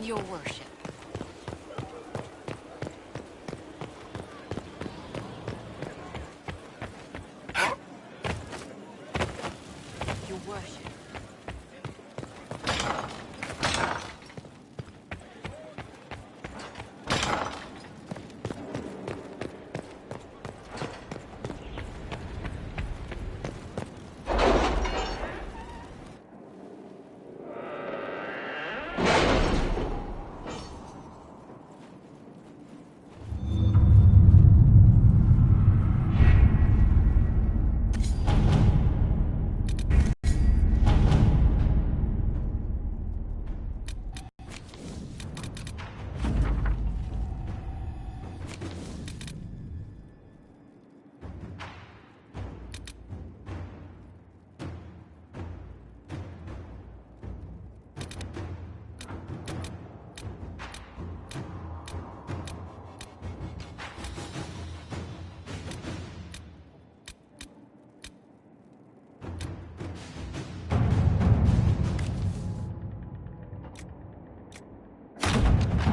Your worship. Your worship.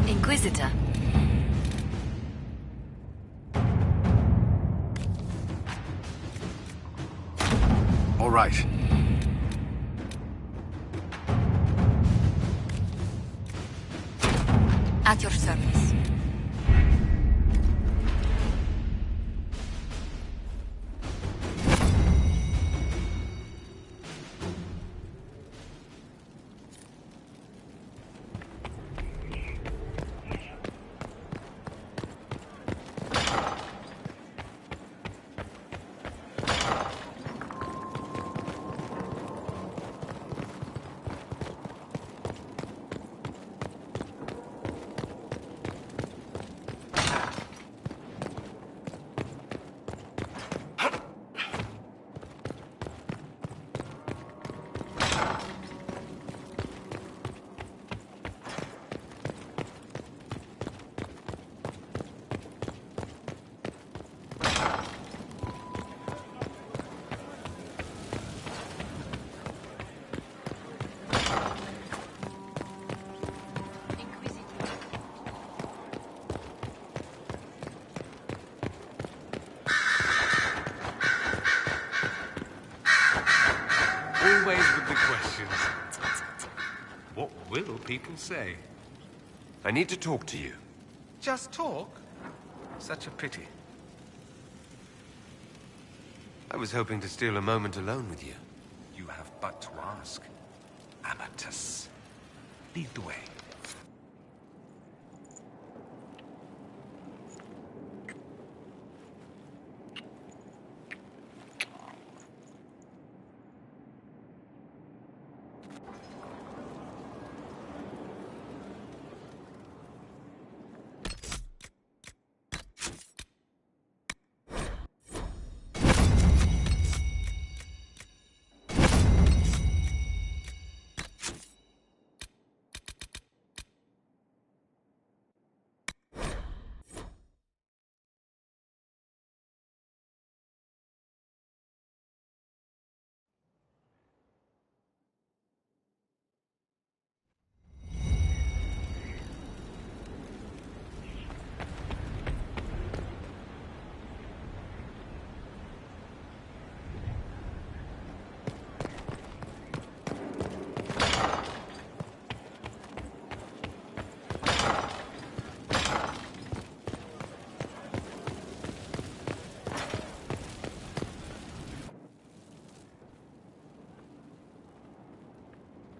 Inquisitor. All right. At your service. Always with the questions. What will people say? I need to talk to you. Just talk? Such a pity. I was hoping to steal a moment alone with you. You have but to ask. Amatus. Lead the way.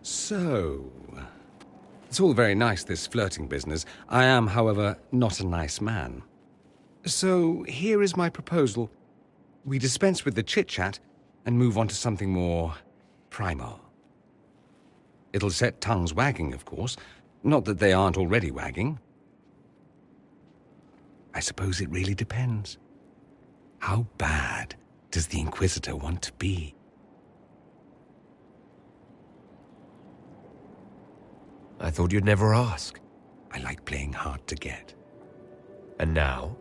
So, it's all very nice, this flirting business. I am, however, not a nice man. So, here is my proposal. We dispense with the chit-chat and move on to something more primal. It'll set tongues wagging, of course. Not that they aren't already wagging. I suppose it really depends. How bad does the Inquisitor want to be? I thought you'd never ask. I like playing hard to get. And now?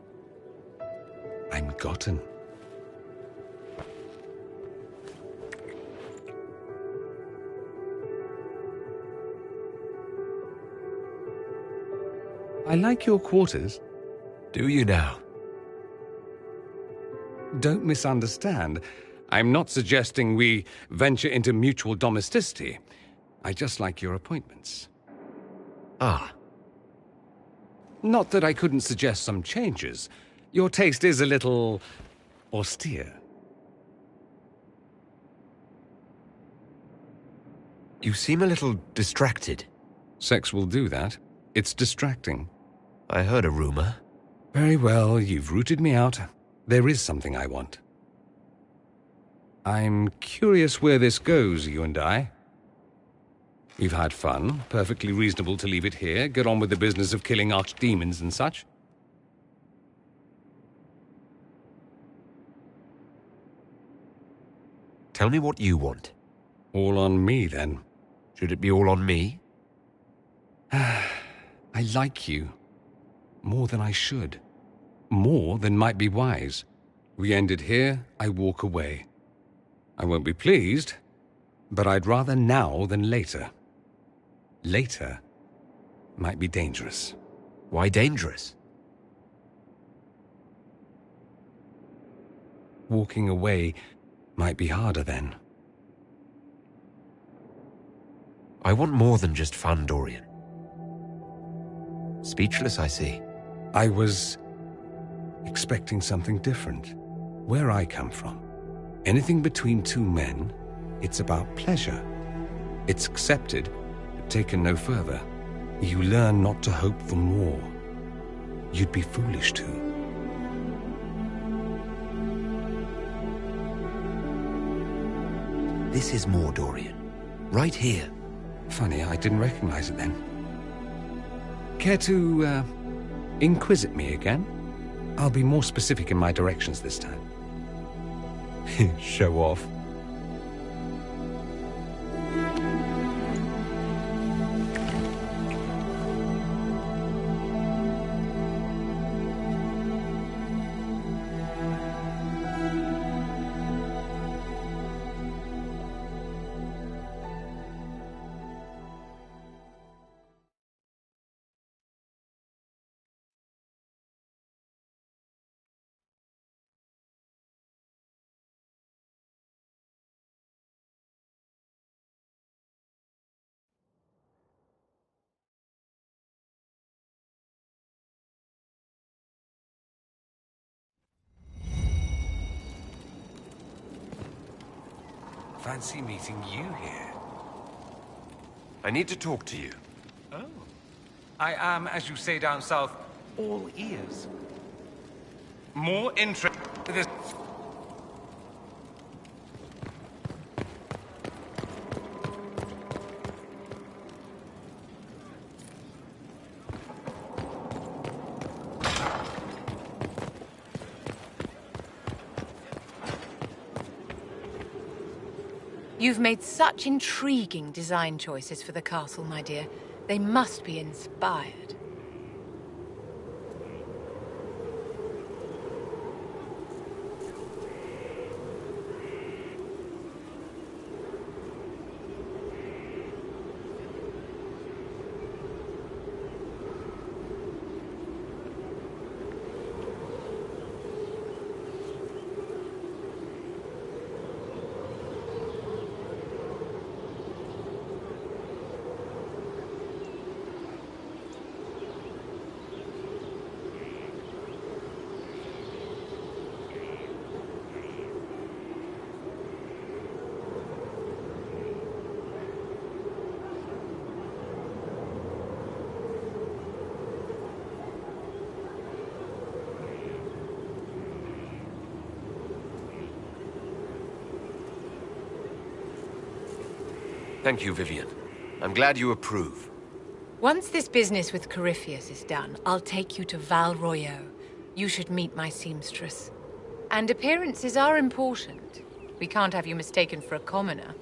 I'm gotten. I like your quarters. Do you now? Don't misunderstand. I'm not suggesting we venture into mutual domesticity. I just like your appointments. Ah, Not that I couldn't suggest some changes. Your taste is a little austere. you seem a little distracted. Sex will do that. It's distracting. I heard a rumor. Very well, you've rooted me out. There is something I want. I'm curious where this goes, you and I. We've had fun, perfectly reasonable to leave it here, get on with the business of killing archdemons and such. Tell me what you want. All on me, then. Should it be all on me? I like you. More than I should. More than might be wise. We end it here, I walk away. I won't be pleased, but I'd rather now than later. Later might be dangerous. Why dangerous? Walking away might be harder then. I want more than just fun, Dorian. Speechless, I see. I was expecting something different. Where I come from, anything between two men, it's about pleasure. It's accepted, but taken no further. You learn not to hope for more. You'd be foolish to. This is more, Dorian. Right here. Funny, I didn't recognize it then. Care to, inquisit me again? I'll be more specific in my directions this time. Show off. Fancy meeting you here. I need to talk to you. Oh. I am, as you say down south, all ears. More interest. You've made such intriguing design choices for the castle, my dear. They must be inspired. Thank you, Vivian. I'm glad you approve. Once this business with Corypheus is done, I'll take you to Val Royeaux. You should meet my seamstress. And appearances are important. We can't have you mistaken for a commoner.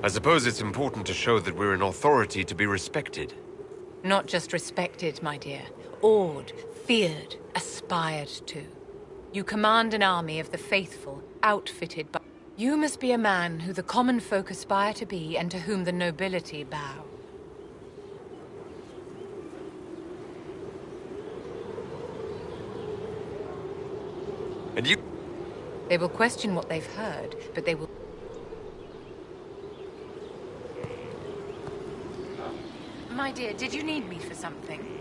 I suppose it's important to show that we're an authority to be respected. Not just respected, my dear. Awed, feared, aspired to. You command an army of the faithful, outfitted by... You must be a man who the common folk aspire to be and to whom the nobility bow. And you... They will question what they've heard, but they will... My dear, did you need me for something?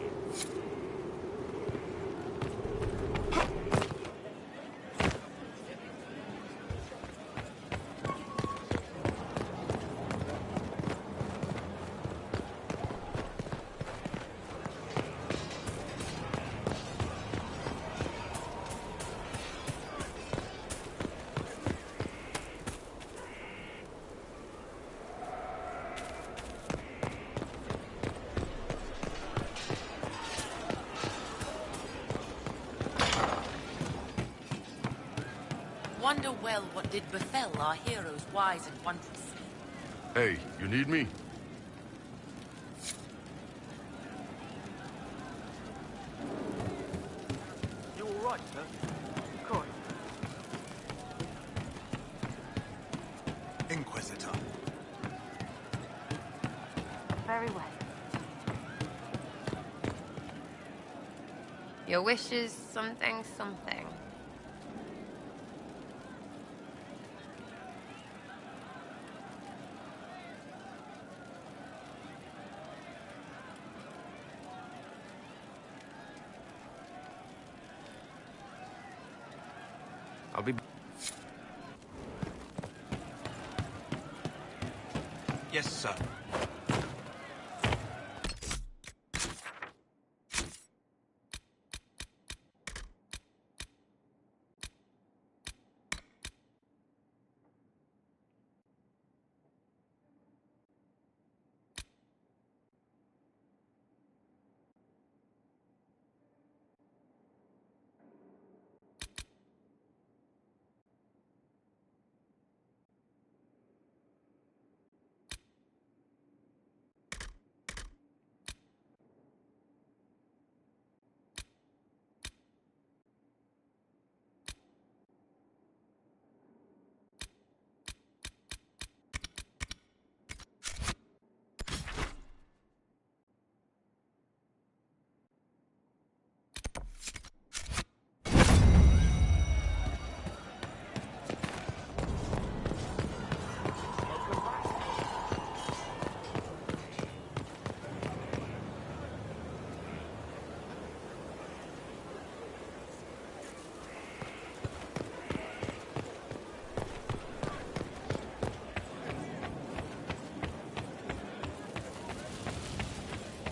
Wonder well what did befell our heroes wise and wondrous. Hey, you need me? You all right, sir? Cool. Inquisitor. Very well. Your wish is something, something. I'll be... Yes, sir.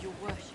Your worship.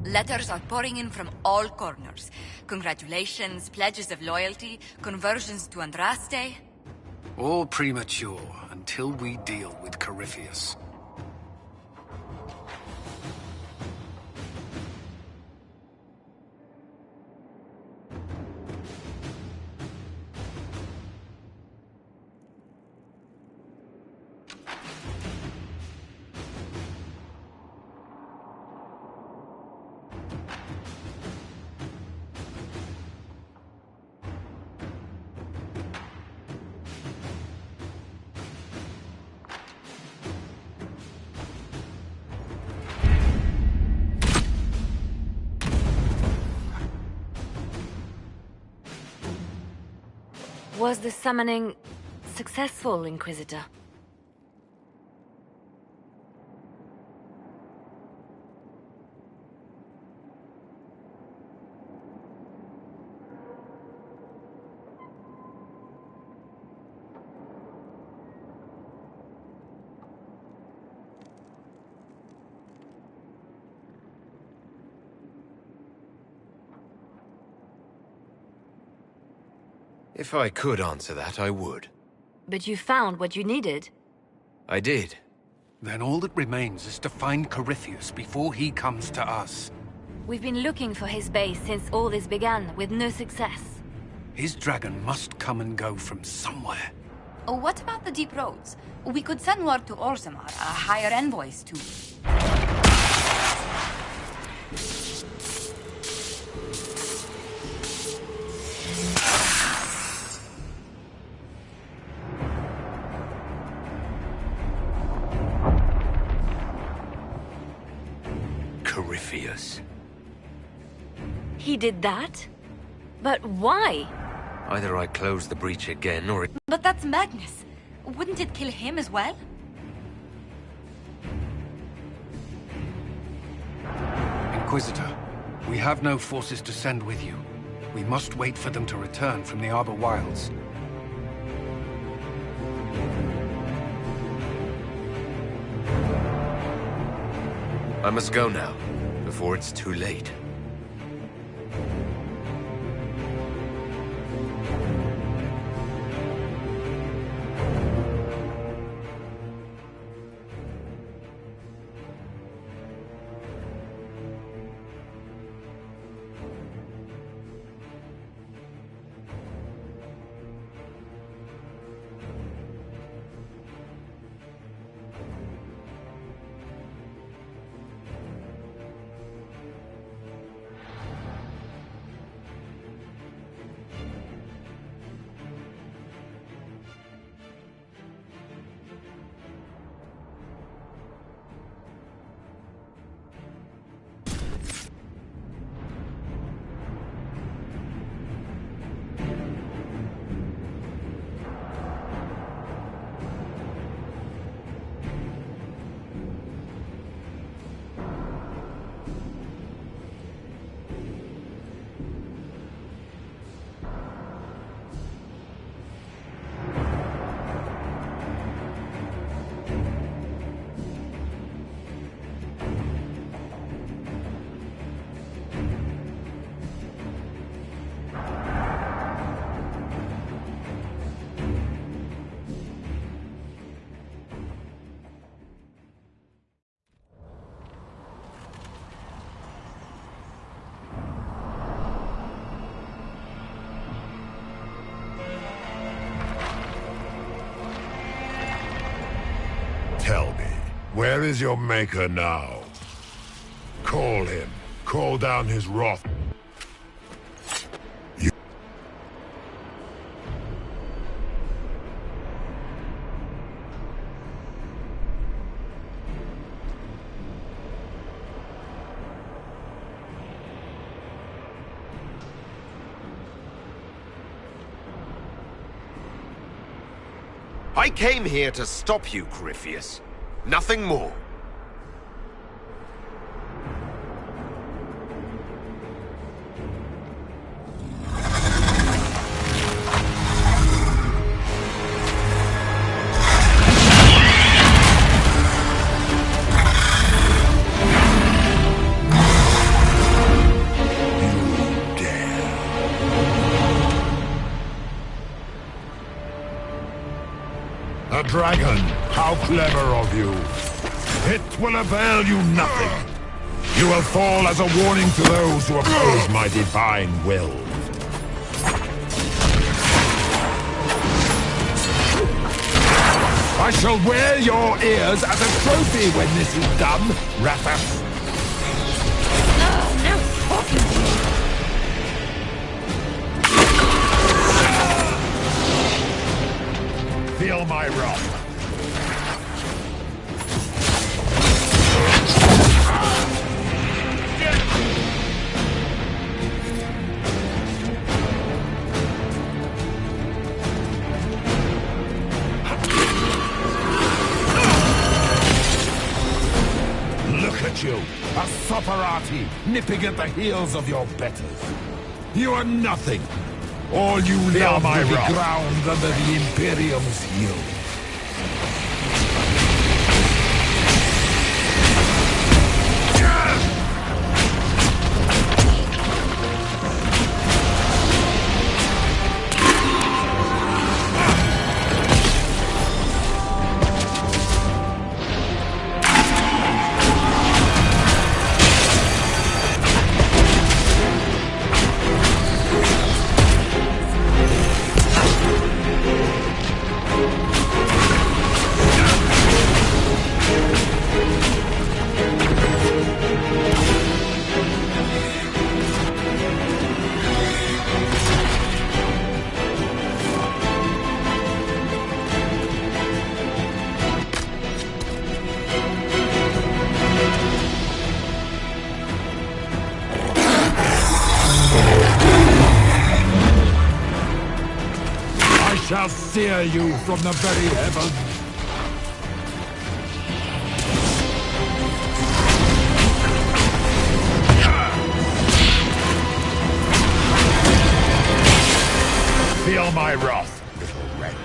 Letters are pouring in from all corners. Congratulations, pledges of loyalty, conversions to Andraste. All premature until we deal with Corypheus. Was the summoning successful, Inquisitor? If I could answer that, I would. But you found what you needed? I did. Then all that remains is to find Corypheus before he comes to us. We've been looking for his base since all this began, with no success. His dragon must come and go from somewhere. Oh, what about the deep roads? We could send word to Orzammar, hire envoys to... Corypheus. He did that? But why? Either I close the breach again, or it... But that's madness. Wouldn't it kill him as well? Inquisitor, we have no forces to send with you. We must wait for them to return from the Arbor Wilds. I must go now, before it's too late. Tell me, where is your maker now? Call him. Call down his wrath. I came here to stop you, Corypheus. Nothing more. A dragon! How clever of you! It will avail you nothing! You will fall as a warning to those who oppose my divine will. I shall wear your ears as a trophy when this is done, Rathas! Feel my wrath. A sopperati nipping at the heels of your betters. You are nothing. All you love will be ground under the Imperium's heel. Shall sear you from the very heavens. Feel my wrath, little wretch.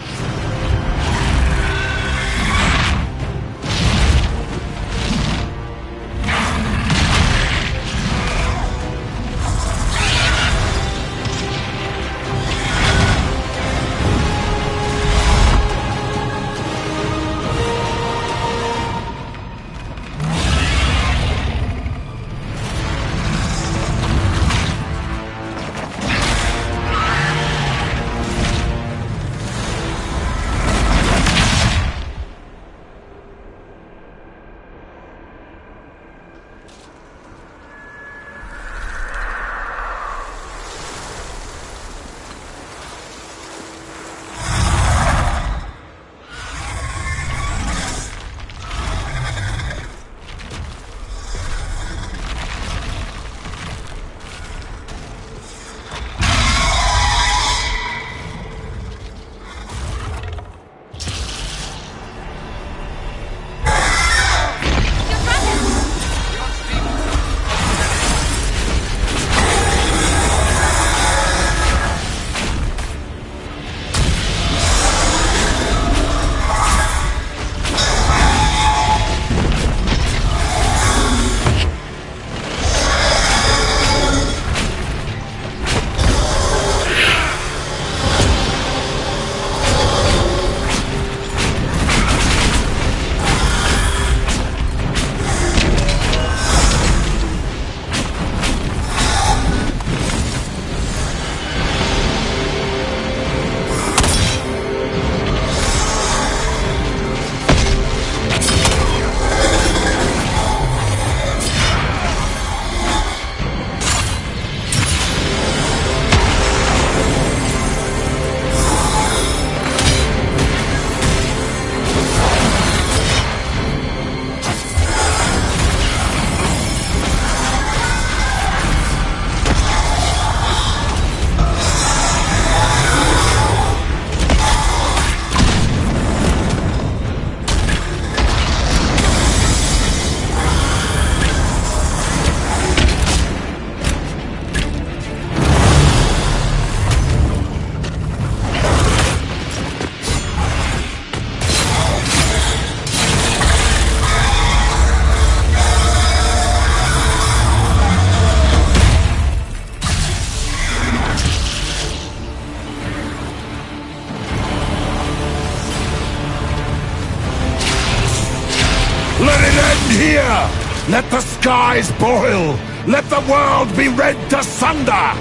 Here! Let the skies boil! Let the world be rent asunder!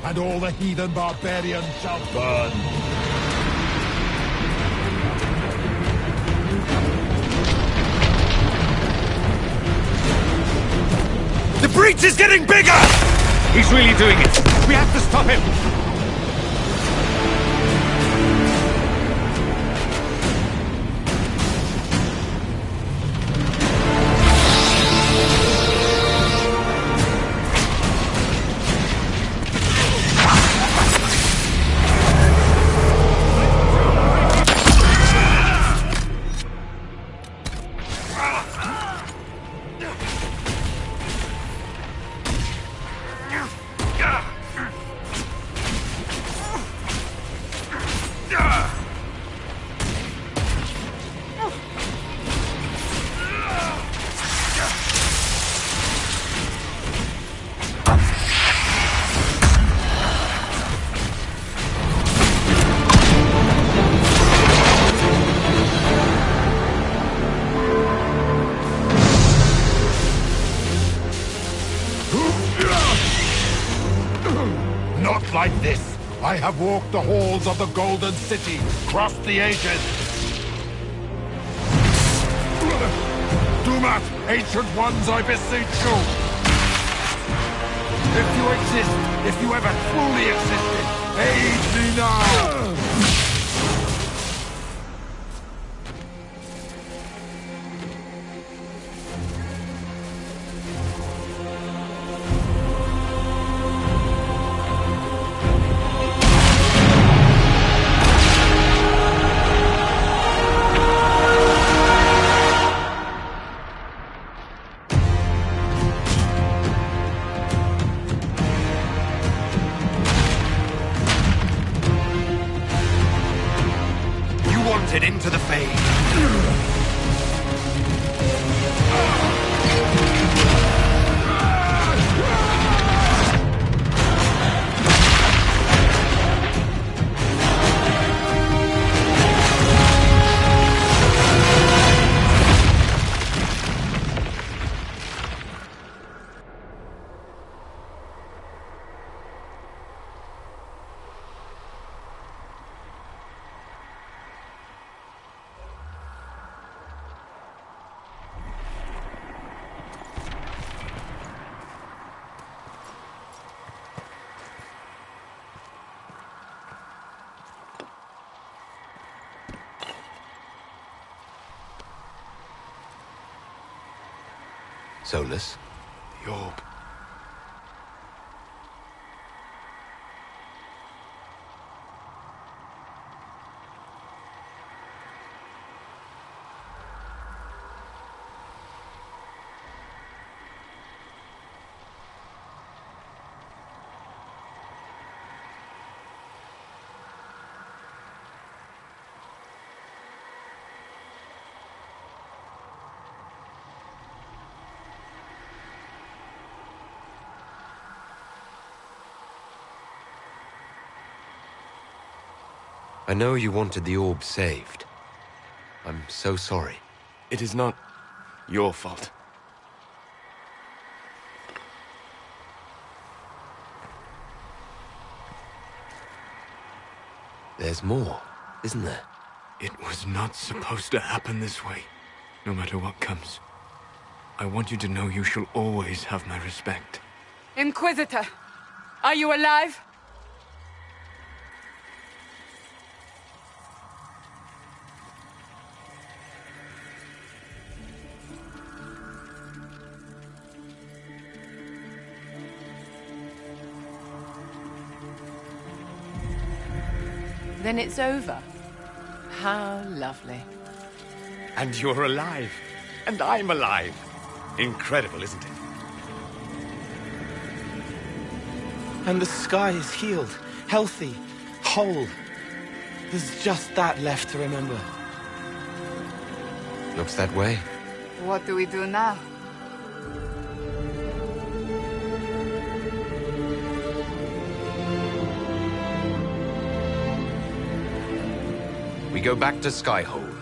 And all the heathen barbarians shall burn. The breach is getting bigger! He's really doing it. We have to stop him. have walked the halls of the Golden City, crossed the ages. Dumat, ancient ones, I beseech you! If you exist, if you ever truly existed, aid me now! Into the fade. Solus? The orb. I know you wanted the orb saved. I'm so sorry. It is not your fault. There's more, isn't there? It was not supposed to happen this way, no matter what comes. I want you to know you shall always have my respect. Inquisitor, are you alive? Then it's over. How lovely. And you're alive. And I'm alive. Incredible, isn't it? And the sky is healed, healthy, whole. There's just that left to remember. Looks that way. What do we do now? We go back to Skyhold.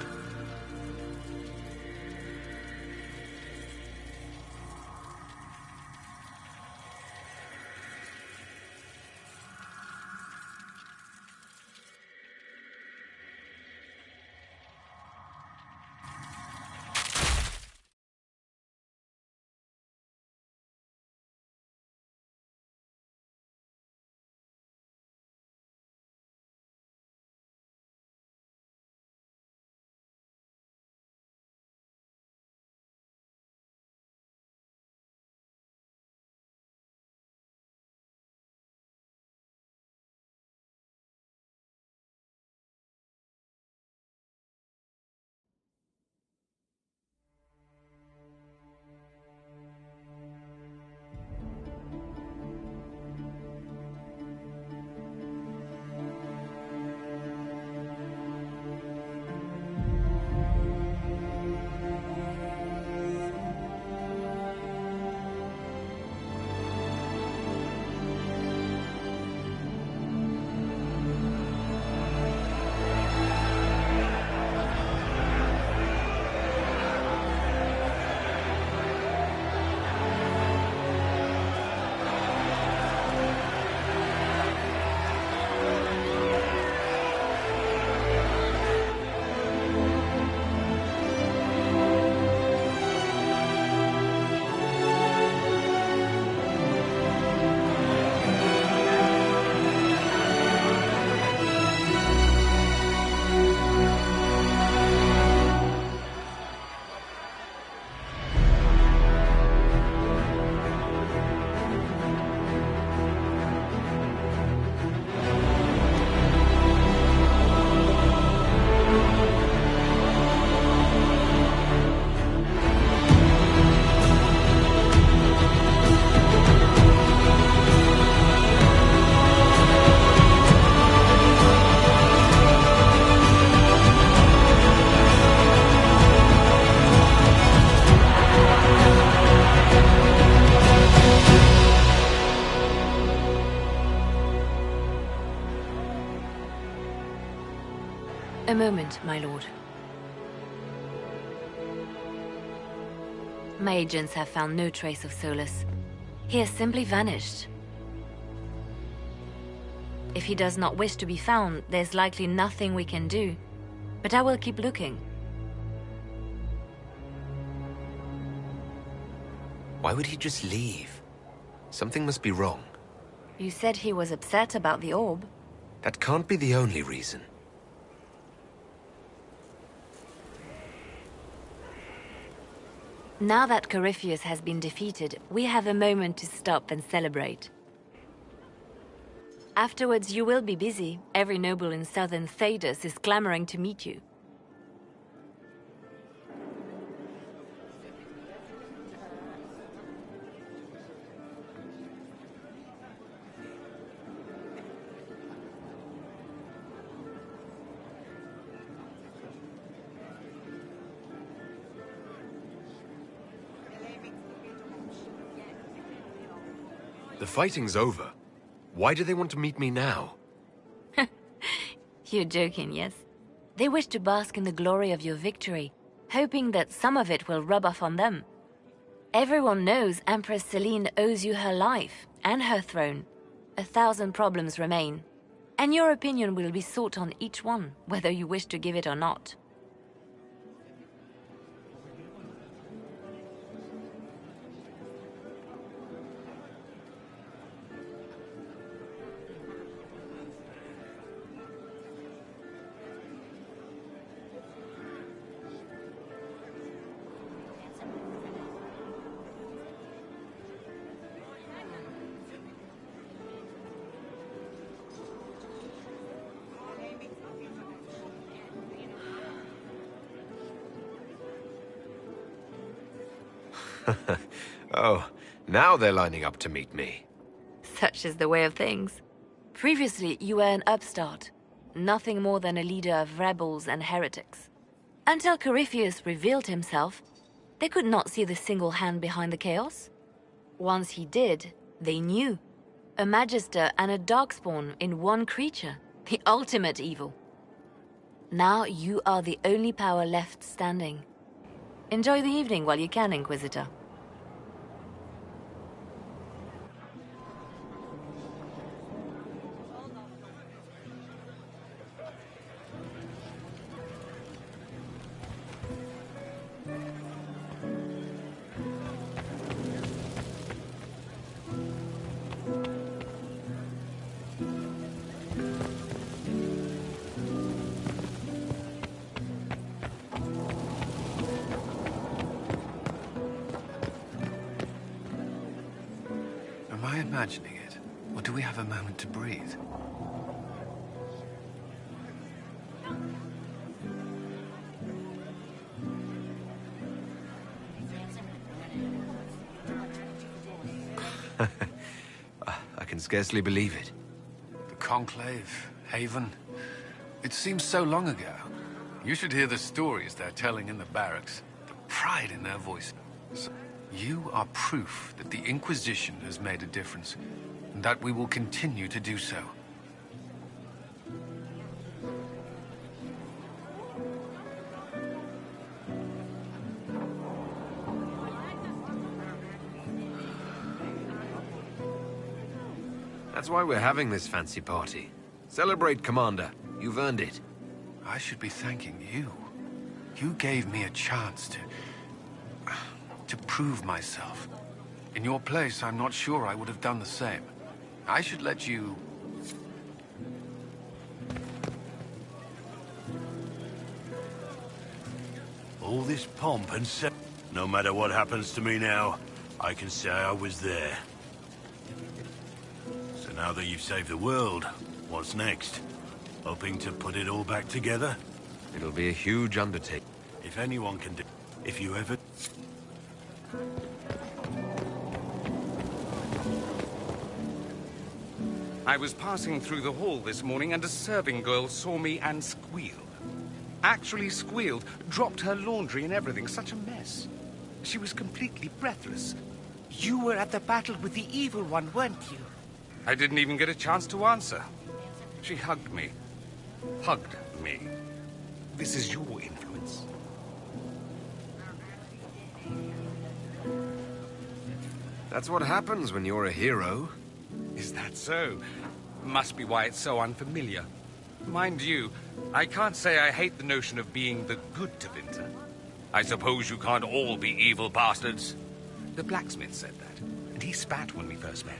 moment, my lord. My agents have found no trace of Solus. He has simply vanished. If he does not wish to be found, there's likely nothing we can do. But I will keep looking. Why would he just leave? Something must be wrong. You said he was upset about the orb. That can't be the only reason. Now that Corypheus has been defeated, we have a moment to stop and celebrate. Afterwards, you will be busy. Every noble in southern Thedas is clamoring to meet you. The fighting's over. Why do they want to meet me now? You're joking, yes? They wish to bask in the glory of your victory, hoping that some of it will rub off on them. Everyone knows Empress Celine owes you her life and her throne. 1,000 problems remain, and your opinion will be sought on each one, whether you wish to give it or not. Oh, now they're lining up to meet me. Such is the way of things. Previously, you were an upstart, nothing more than a leader of rebels and heretics. Until Corypheus revealed himself, they could not see the single hand behind the chaos. Once he did, they knew. A Magister and a Darkspawn in one creature, the ultimate evil. Now you are the only power left standing. Enjoy the evening while you can, Inquisitor. Am I imagining it? Or do we have a moment to breathe? I can scarcely believe it. The Conclave, Haven. It seems so long ago. You should hear the stories they're telling in the barracks. The pride in their voices. You are proof that the Inquisition has made a difference, and that we will continue to do so. That's why we're having this fancy party. Celebrate, Commander. You've earned it. I should be thanking you. You gave me a chance to prove myself. In your place, I'm not sure I would have done the same. I should let you... All this pomp and no matter what happens to me now, I can say I was there. So now that you've saved the world, what's next? Hoping to put it all back together? It'll be a huge undertaking. If anyone can do... If you ever... I was passing through the hall this morning and a serving girl saw me and squealed. Actually squealed, dropped her laundry and everything. Such a mess. She was completely breathless. You were at the battle with the evil one, weren't you? I didn't even get a chance to answer. She hugged me. Hugged me. This is your influence. That's what happens when you're a hero. Is that so? Must be why it's so unfamiliar. Mind you, I can't say I hate the notion of being the good Tevinter. I suppose you can't all be evil bastards. The blacksmith said that, and he spat when we first met.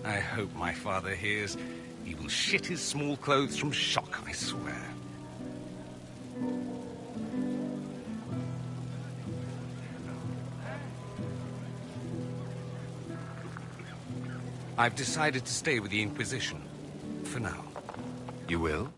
I hope my father hears. He will shit his small clothes from shock, I swear. I've decided to stay with the Inquisition. For now. You will?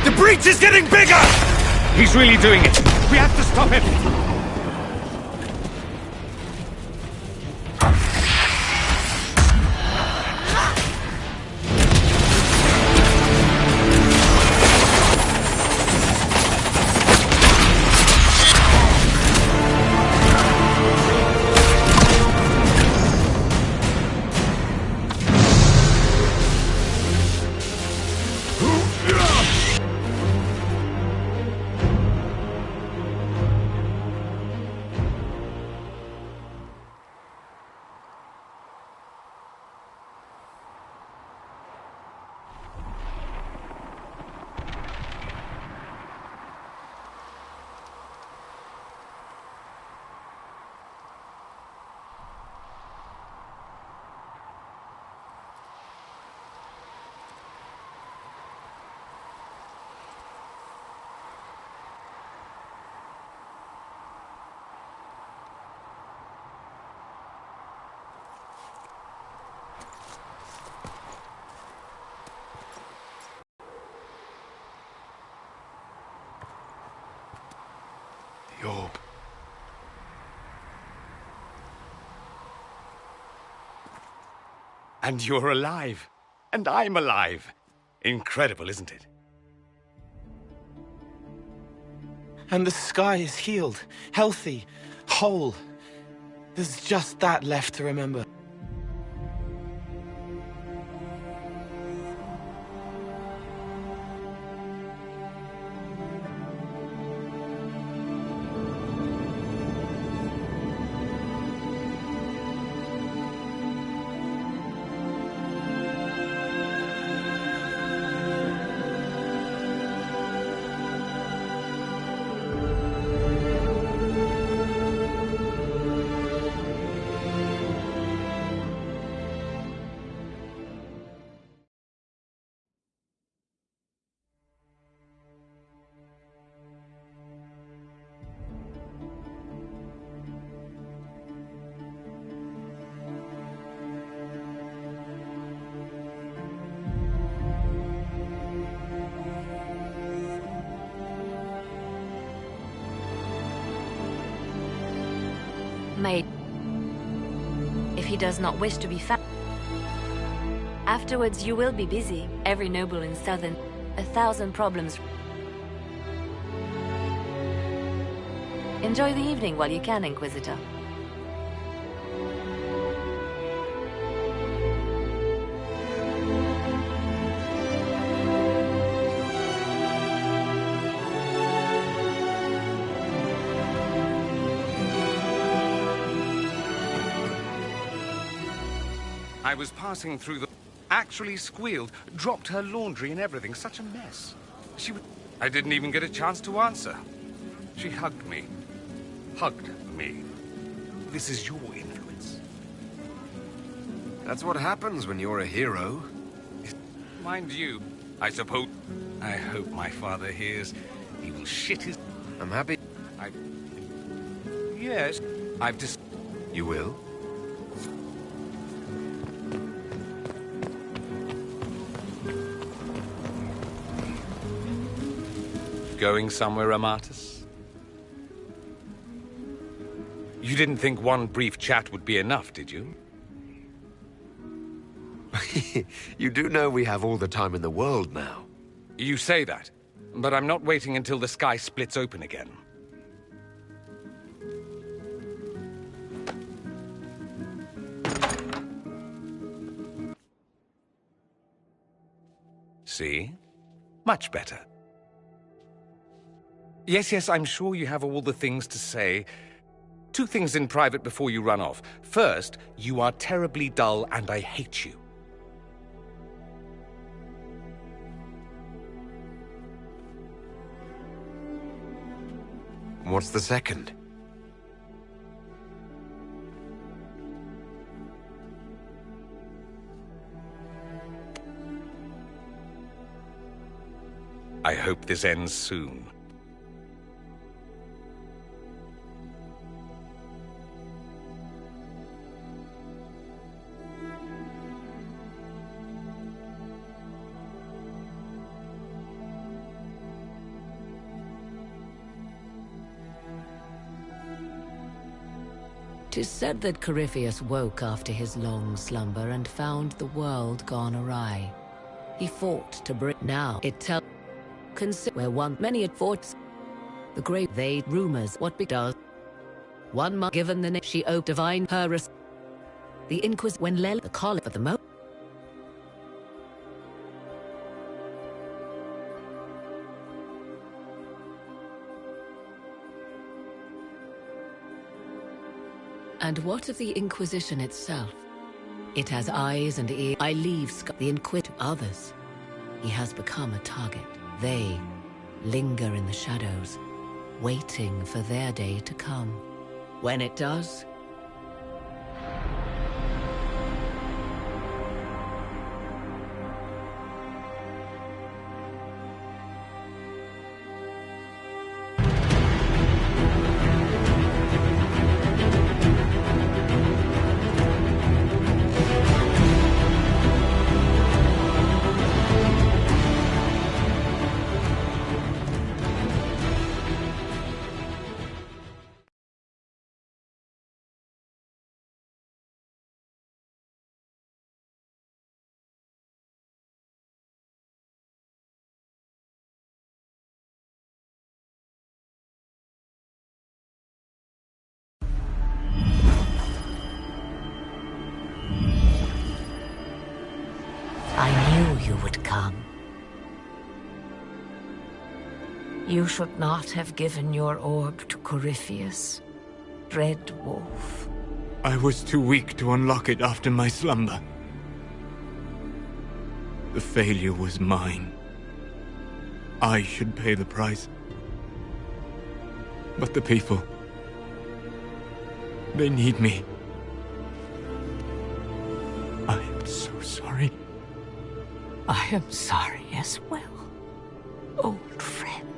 The breach is getting bigger! He's really doing it. We have to stop him. The orb. And you're alive. And I'm alive. Incredible, isn't it? And the sky is healed, healthy, whole. There's just that left to remember. made if he does not wish to be found. Afterwards, you will be busy. Every noble in Southern, 1,000 problems. Enjoy the evening while you can, Inquisitor. I was passing through the... actually squealed, dropped her laundry and everything. Such a mess. I didn't even get a chance to answer. She hugged me. Hugged me. This is your influence. That's what happens when you're a hero. Mind you, I suppose... I hope my father hears. He will shit his... I'm happy. Yes, I've just... You will? Going somewhere, Amatus? You didn't think one brief chat would be enough, did you? You do know we have all the time in the world now. You say that, but I'm not waiting until the sky splits open again. See? Much better. Yes, I'm sure you have all the things to say. 2 things in private before you run off. First, you are terribly dull and I hate you. What's the second? I hope this ends soon. Tis said that Corypheus woke after his long slumber and found the world gone awry. He fought to bring now it tell consider where one many had fought. The great they rumors what be does. One month given the name she owed divine her the Inquis when Lel the collar for the mo. And what of the Inquisition itself? It has eyes and ears. I leave the Inquisitor to others. He has become a target. They linger in the shadows, waiting for their day to come. When it does, I knew you would come. You should not have given your orb to Corypheus, Dread Wolf. I was too weak to unlock it after my slumber. The failure was mine. I should pay the price. But the people... they need me. I am so sorry. I am sorry as well, old friend.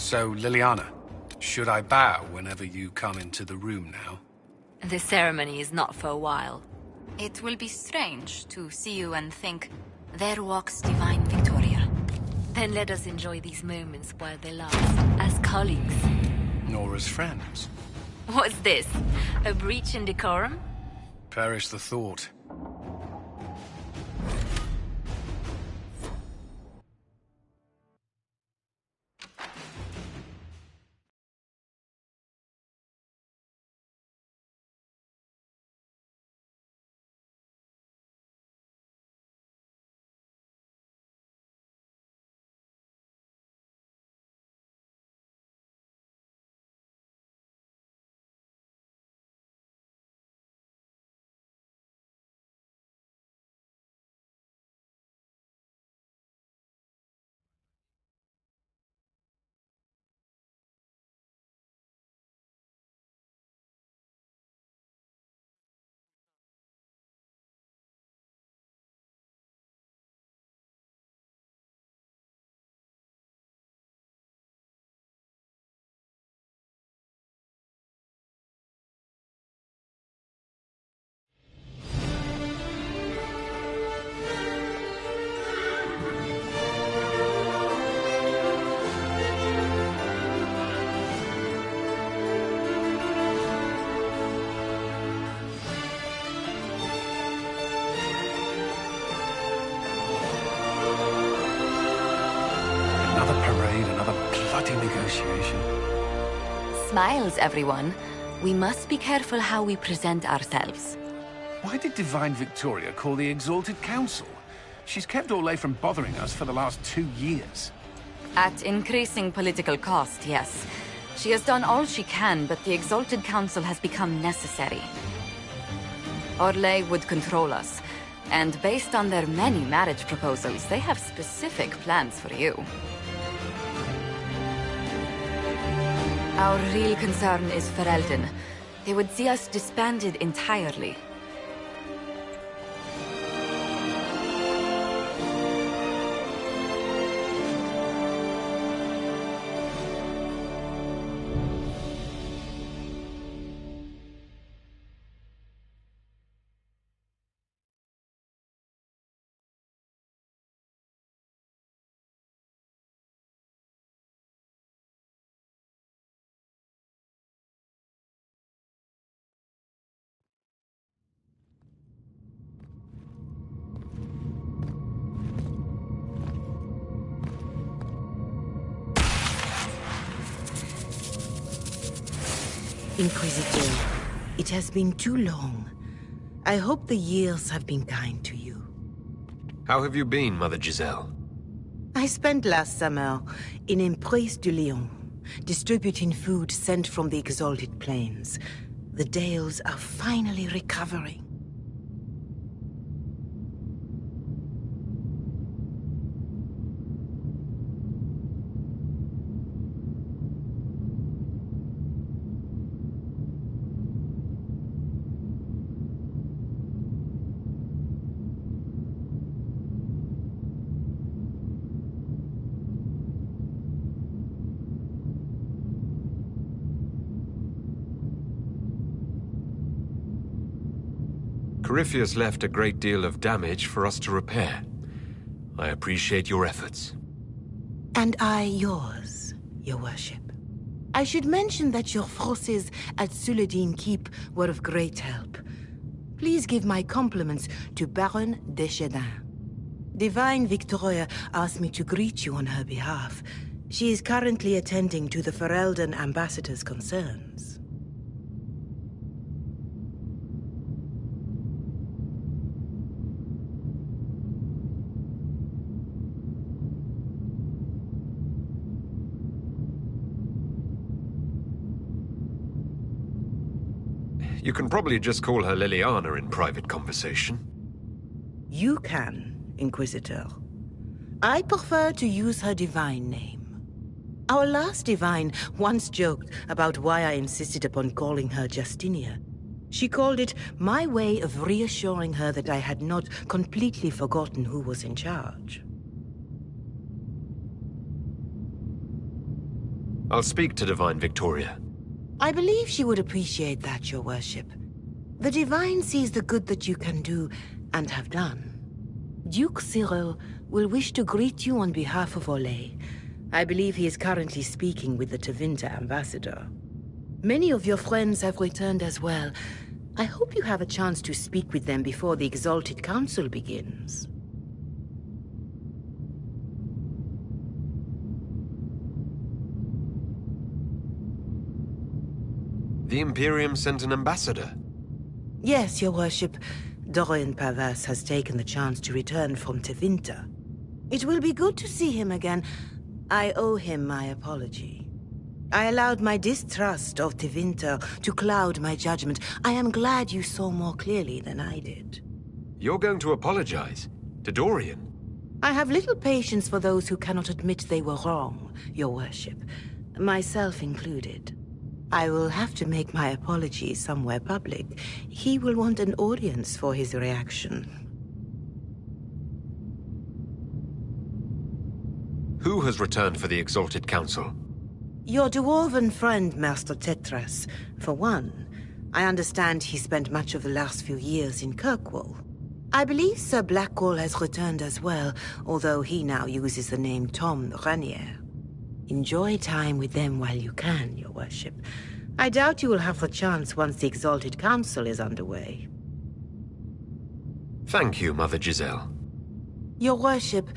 So, Liliana, should I bow whenever you come into the room now? The ceremony is not for a while. It will be strange to see you and think, there walks Divine Victoria. Then let us enjoy these moments while they last, as colleagues. Nor as friends. What's this? A breach in decorum? Perish the thought. Negotiation. Smiles, everyone. We must be careful how we present ourselves. Why did Divine Victoria call the Exalted Council? She's kept Orlais from bothering us for the last 2 years. At increasing political cost, yes. She has done all she can, but the Exalted Council has become necessary. Orlais would control us, and based on their many marriage proposals, they have specific plans for you. Our real concern is Ferelden. They would see us disbanded entirely. Inquisitor, it has been too long. I hope the years have been kind to you. How have you been, Mother Giselle? I spent last summer in Emprise du Lion, distributing food sent from the Exalted Plains. The Dales are finally recovering. Corypheus left a great deal of damage for us to repair. I appreciate your efforts. And I yours, your worship. I should mention that your forces at Suladin Keep were of great help. Please give my compliments to Baron Deschedin. Divine Victoria asked me to greet you on her behalf. She is currently attending to the Ferelden ambassador's concerns. You can probably just call her Liliana in private conversation. You can, Inquisitor. I prefer to use her divine name. Our last divine once joked about why I insisted upon calling her Justinia. She called it my way of reassuring her that I had not completely forgotten who was in charge. I'll speak to Divine Victoria. I believe she would appreciate that, your worship. The Divine sees the good that you can do and have done. Duke Cyril will wish to greet you on behalf of Olay. I believe he is currently speaking with the Tevinter ambassador. Many of your friends have returned as well. I hope you have a chance to speak with them before the Exalted Council begins. The Imperium sent an ambassador? Yes, your worship. Dorian Pavas has taken the chance to return from Tevinter. It will be good to see him again. I owe him my apology. I allowed my distrust of Tevinter to cloud my judgment. I am glad you saw more clearly than I did. You're going to apologize? To Dorian? I have little patience for those who cannot admit they were wrong, your worship. Myself included. I will have to make my apologies somewhere public. He will want an audience for his reaction. Who has returned for the Exalted Council? Your dwarven friend, Master Tetras, for one. I understand he spent much of the last few years in Kirkwall. I believe Sir Blackwall has returned as well, although he now uses the name Tom Ranier. Enjoy time with them while you can, your worship. I doubt you will have the chance once the Exalted Council is underway. Thank you, Mother Giselle. Your worship,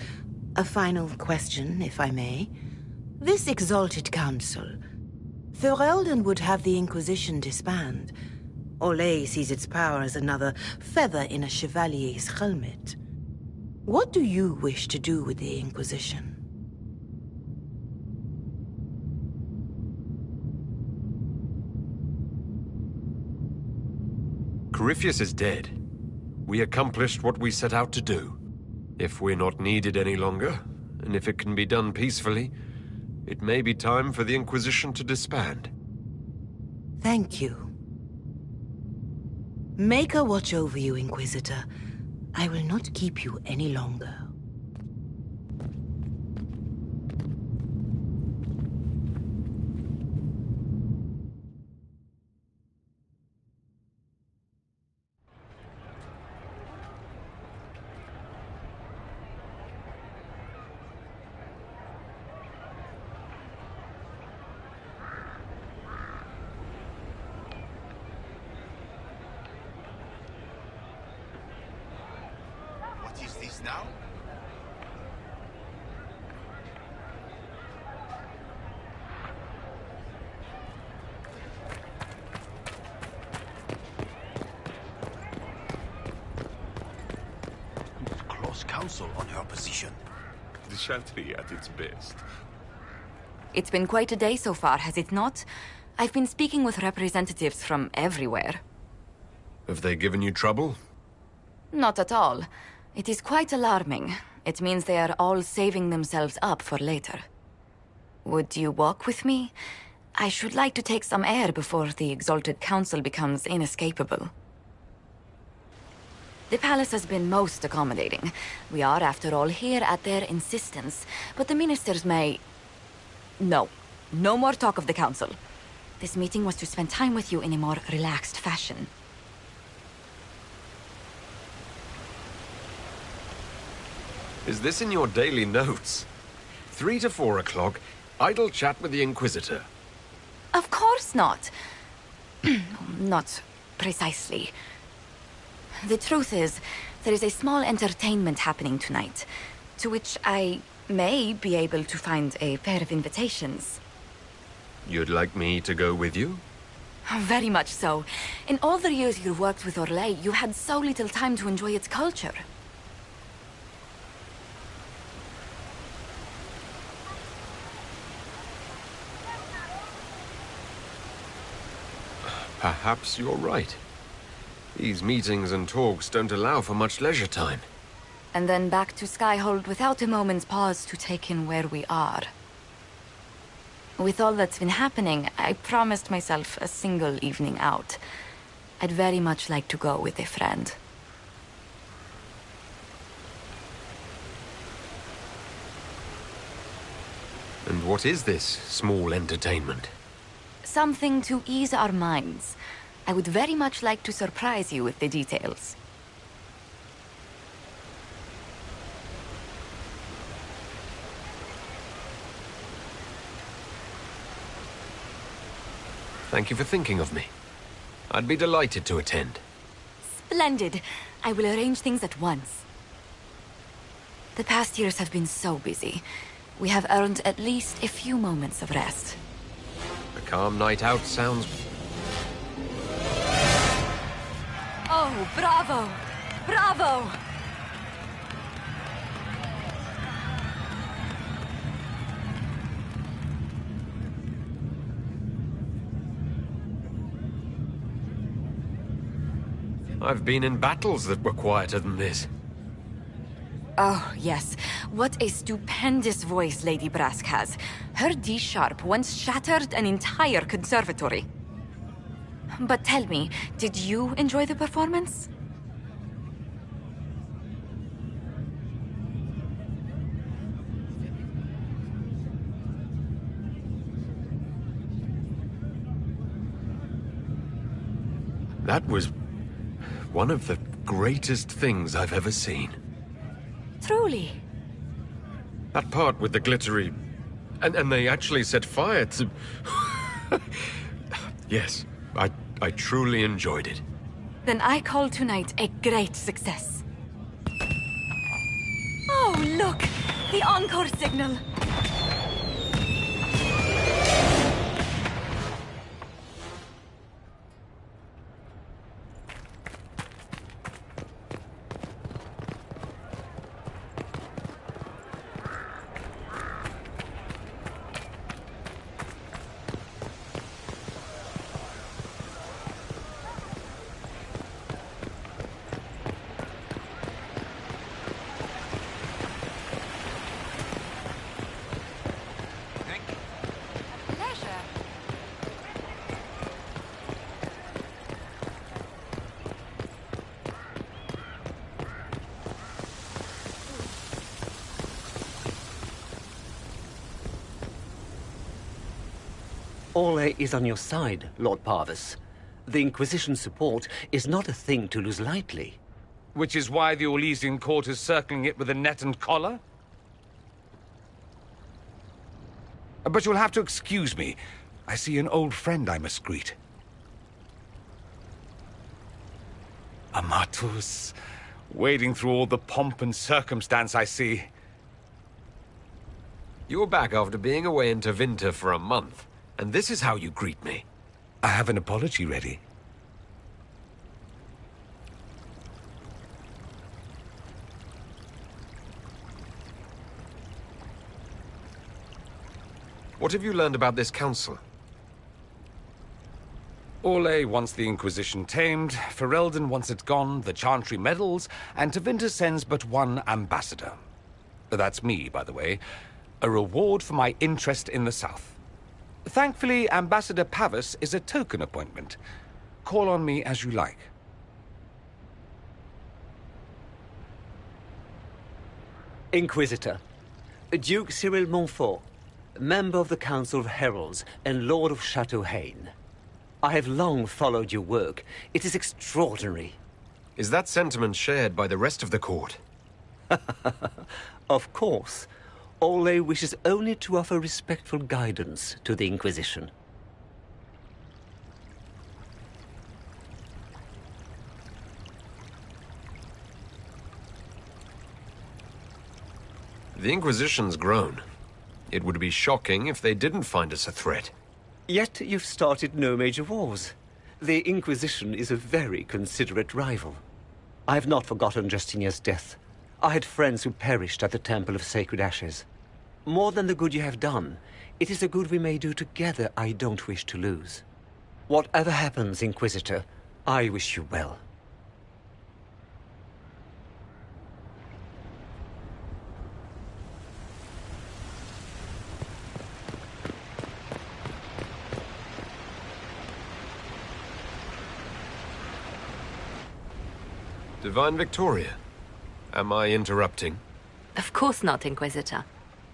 a final question, if I may. This Exalted Council, Ferelden would have the Inquisition disband. Olay sees its power as another feather in a chevalier's helmet. What do you wish to do with the Inquisition? Corypheus is dead. We accomplished what we set out to do. If we're not needed any longer, and if it can be done peacefully, it may be time for the Inquisition to disband. Thank you. Maker watch over you, Inquisitor. I will not keep you any longer. What is this now? Close counsel on her position. The Chantry at its best. It's been quite a day so far, has it not? I've been speaking with representatives from everywhere. Have they given you trouble? Not at all. It is quite alarming. It means they are all saving themselves up for later. Would you walk with me? I should like to take some air before the Exalted Council becomes inescapable. The palace has been most accommodating. We are, after all, here at their insistence. But the ministers may... No. No more talk of the council. This meeting was to spend time with you in a more relaxed fashion. Is this in your daily notes? 3 to 4 o'clock, idle chat with the Inquisitor. Of course not. Not precisely. The truth is, there is a small entertainment happening tonight, to which I may be able to find a pair of invitations. You'd like me to go with you? Very much so. In all the years you worked with Orlais, you had so little time to enjoy its culture. Perhaps you're right. These meetings and talks don't allow for much leisure time. And then back to Skyhold without a moment's pause to take in where we are. With all that's been happening, I promised myself a single evening out. I'd very much like to go with a friend. And what is this small entertainment? Something to ease our minds. I would very much like to surprise you with the details. Thank you for thinking of me. I'd be delighted to attend. Splendid. I will arrange things at once. The past years have been so busy. We have earned at least a few moments of rest. A calm night out sounds... Oh, bravo! Bravo! I've been in battles that were quieter than this. Oh, yes. What a stupendous voice Lady Brask has. Her D-sharp once shattered an entire conservatory. But tell me, did you enjoy the performance? That was one of the greatest things I've ever seen. Truly. That part with the glittery... And they actually set fire to... Yes, I truly enjoyed it. Then I call tonight a great success. Oh, look! The encore signal! Orlais is on your side, Lord Parvis. The Inquisition's support is not a thing to lose lightly. Which is why the Orlesian court is circling it with a net and collar? But you'll have to excuse me. I see an old friend I must greet. Amatus. Wading through all the pomp and circumstance, I see. You're back after being away in Tevinter for a month, and this is how you greet me. I have an apology ready. What have you learned about this council? Orlais wants the Inquisition tamed, Ferelden wants it gone, the Chantry meddles, and Tevinter sends but one ambassador. That's me, by the way. A reward for my interest in the South. Thankfully, Ambassador Pavis is a token appointment. Call on me as you like. Inquisitor, Duke Cyril Montfort, member of the Council of Heralds and Lord of Chateau Haine. I have long followed your work. It is extraordinary. Is that sentiment shared by the rest of the court? Of course. Orlais wishes only to offer respectful guidance to the Inquisition. The Inquisition's grown. It would be shocking if they didn't find us a threat. Yet you've started no major wars. The Inquisition is a very considerate rival. I have not forgotten Justinia's death. I had friends who perished at the Temple of Sacred Ashes. More than the good you have done, it is the good we may do together I don't wish to lose. Whatever happens, Inquisitor, I wish you well. Divine Victoria, am I interrupting? Of course not, Inquisitor.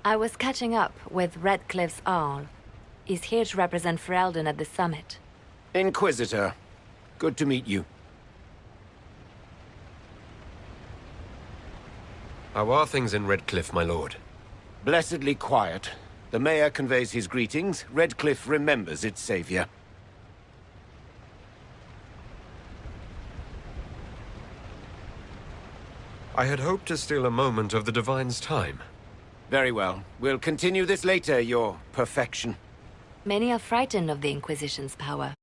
I was catching up with Redcliffe's Arl. He's here to represent Ferelden at the summit. Inquisitor, good to meet you. How are things in Redcliffe, my lord? Blessedly quiet. The mayor conveys his greetings. Redcliffe remembers its savior. I had hoped to steal a moment of the Divine's time. Very well. We'll continue this later, your perfection. Many are frightened of the Inquisition's power.